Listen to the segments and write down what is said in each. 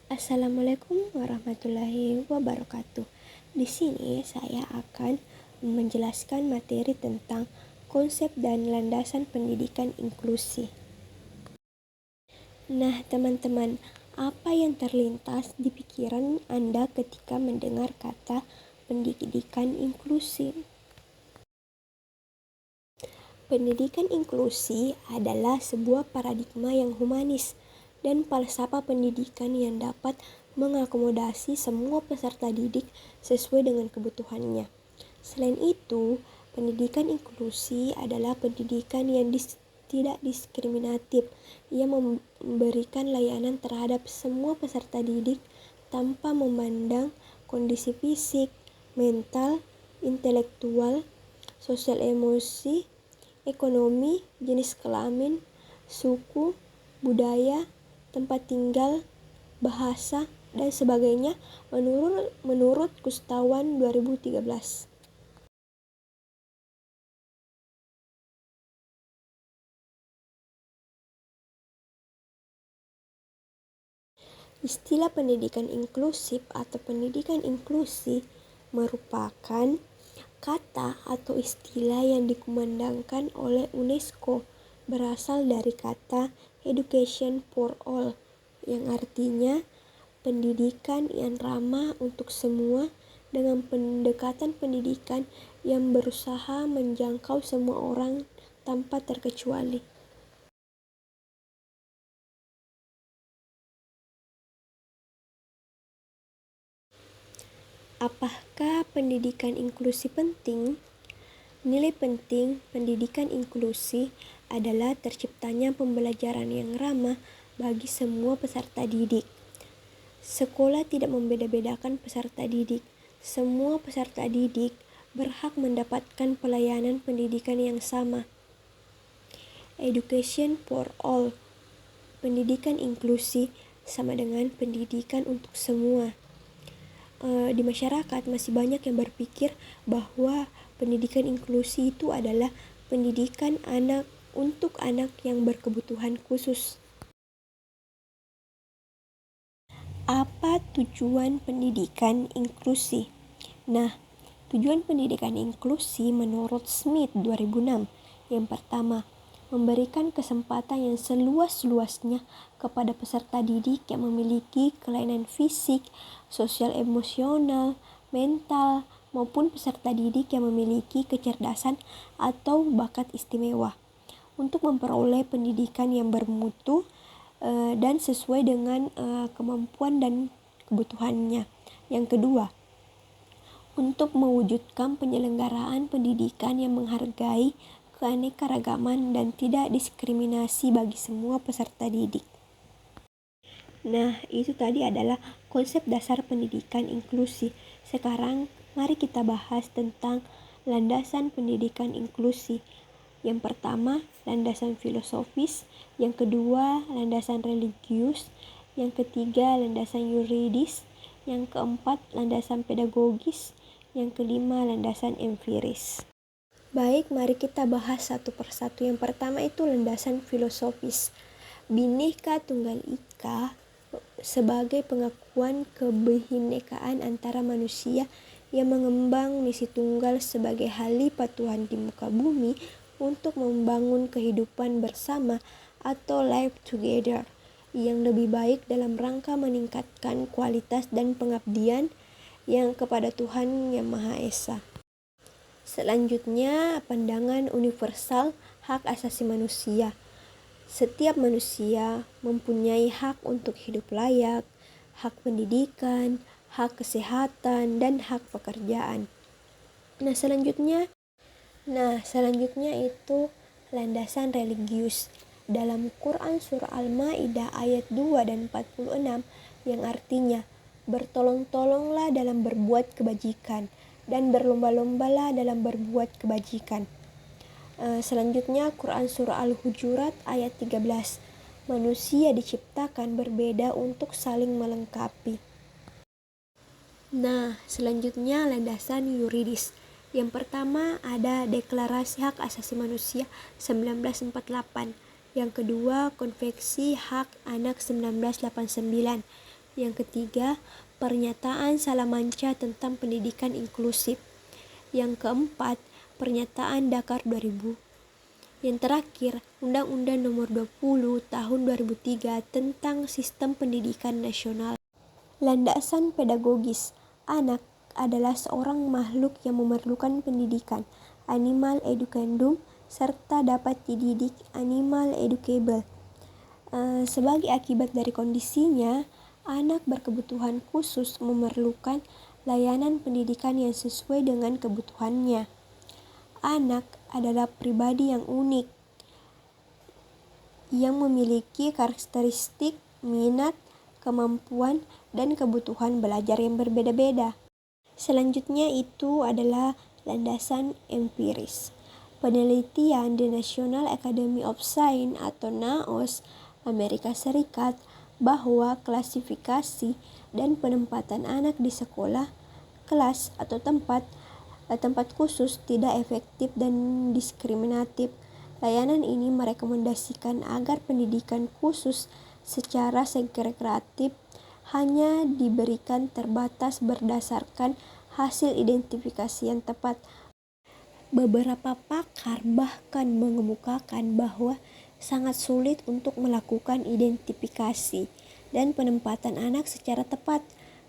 Assalamualaikum warahmatullahi wabarakatuh. Di sini saya akan menjelaskan materi tentang konsep dan landasan pendidikan inklusi. Nah, teman-teman, apa yang terlintas di pikiran Anda ketika mendengar kata pendidikan inklusi? Pendidikan inklusi adalah sebuah paradigma yang humanis dan falsafah pendidikan yang dapat mengakomodasi semua peserta didik sesuai dengan kebutuhannya. Selain itu, pendidikan inklusi adalah pendidikan yang tidak diskriminatif, yang memberikan layanan terhadap semua peserta didik tanpa memandang kondisi fisik, mental, intelektual, sosial emosi, ekonomi, jenis kelamin, suku, budaya, tempat tinggal, bahasa, dan sebagainya menurut Kustawan 2013. Istilah pendidikan inklusif atau pendidikan inklusi merupakan kata atau istilah yang dikumandangkan oleh UNESCO, berasal dari kata education for all, yang artinya pendidikan yang ramah untuk semua dengan pendekatan pendidikan yang berusaha menjangkau semua orang tanpa terkecuali. Apakah pendidikan inklusi penting? Nilai penting pendidikan inklusi adalah terciptanya pembelajaran yang ramah bagi semua peserta didik. Sekolah tidak membeda-bedakan peserta didik. Semua peserta didik berhak mendapatkan pelayanan pendidikan yang sama. Education for all. Pendidikan inklusi sama dengan pendidikan untuk semua. Di masyarakat masih banyak yang berpikir bahwa pendidikan inklusi itu adalah pendidikan anak untuk anak yang berkebutuhan khusus. Apa tujuan pendidikan inklusi? Nah, tujuan pendidikan inklusi menurut Smith 2006, yang pertama, memberikan kesempatan yang seluas-luasnya kepada peserta didik yang memiliki kelainan fisik, sosial emosional, mental, maupun peserta didik yang memiliki kecerdasan atau bakat istimewa untuk memperoleh pendidikan yang bermutu dan sesuai dengan kemampuan dan kebutuhannya. Yang kedua, untuk mewujudkan penyelenggaraan pendidikan yang menghargai keanekaragaman dan tidak diskriminasi bagi semua peserta didik. Nah, itu tadi adalah konsep dasar pendidikan inklusi. Sekarang, mari kita bahas tentang landasan pendidikan inklusi. Yang pertama, landasan filosofis. Yang kedua, landasan religius. Yang ketiga, landasan yuridis. Yang keempat, landasan pedagogis. Yang kelima, landasan empiris. Baik, mari kita bahas satu persatu. Yang pertama itu landasan filosofis. Bhinneka Tunggal Ika sebagai pengakuan kebinekaan antara manusia yang mengembang misi tunggal sebagai khalifah Tuhan di muka bumi untuk membangun kehidupan bersama atau live together yang lebih baik dalam rangka meningkatkan kualitas dan pengabdian yang kepada Tuhan Yang Maha Esa. Selanjutnya, pandangan universal hak asasi manusia. Setiap manusia mempunyai hak untuk hidup layak, hak pendidikan, hak kesehatan, dan hak pekerjaan. Nah, selanjutnya itu landasan religius. Dalam Quran surah Al-Maidah ayat 2 dan 46 yang artinya, bertolong-tolonglah dalam berbuat kebajikan dan berlomba-lombalah dalam berbuat kebajikan. Selanjutnya Quran surah Al-Hujurat ayat 13. Manusia diciptakan berbeda untuk saling melengkapi. Nah, selanjutnya landasan yuridis. Yang pertama ada Deklarasi Hak Asasi Manusia 1948. Yang kedua, Konvensi Hak Anak 1989. Yang ketiga, pernyataan Salamanca tentang pendidikan inklusif. Yang keempat, pernyataan Dakar 2000. Yang terakhir, Undang-Undang Nomor 20 Tahun 2003 tentang Sistem Pendidikan Nasional. Landasan pedagogis. Anak adalah seorang makhluk yang memerlukan pendidikan, animal educandum, serta dapat dididik, animal educable. Sebagai akibat dari kondisinya, anak berkebutuhan khusus memerlukan layanan pendidikan yang sesuai dengan kebutuhannya. Anak adalah pribadi yang unik, yang memiliki karakteristik, minat, kemampuan, dan kebutuhan belajar yang berbeda-beda. Selanjutnya itu adalah landasan empiris. Penelitian The National Academy of Science atau NAOS Amerika Serikat bahwa klasifikasi dan penempatan anak di sekolah, kelas, atau tempat khusus tidak efektif dan diskriminatif. Layanan ini merekomendasikan agar pendidikan khusus secara segregatif hanya diberikan terbatas berdasarkan hasil identifikasi yang tepat. Beberapa pakar bahkan mengemukakan bahwa sangat sulit untuk melakukan identifikasi dan penempatan anak secara tepat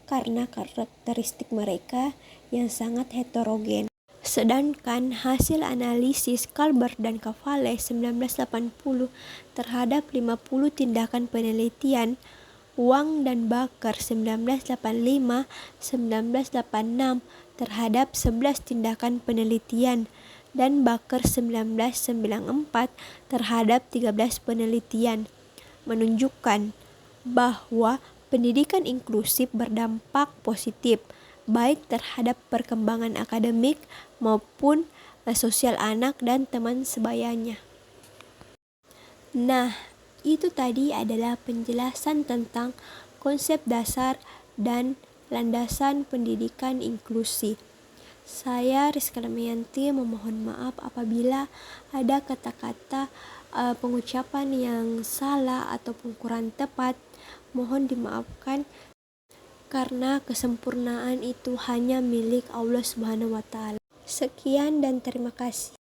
karena karakteristik mereka yang sangat heterogen. Sedangkan hasil analisis Kalber dan Cavale 1980 terhadap 50 tindakan penelitian, Wang dan Bakar 1985-1986 terhadap 11 tindakan penelitian, dan Bakar 1994 terhadap 13 penelitian, menunjukkan bahwa pendidikan inklusif berdampak positif baik terhadap perkembangan akademik maupun sosial anak dan teman sebayanya. Nah, itu tadi adalah penjelasan tentang konsep dasar dan landasan pendidikan inklusi. Saya Rizka Damayanti memohon maaf apabila ada kata-kata pengucapan yang salah ataupun kurang tepat. Mohon dimaafkan karena kesempurnaan itu hanya milik Allah Subhanahu wa Ta'ala. Sekian dan terima kasih.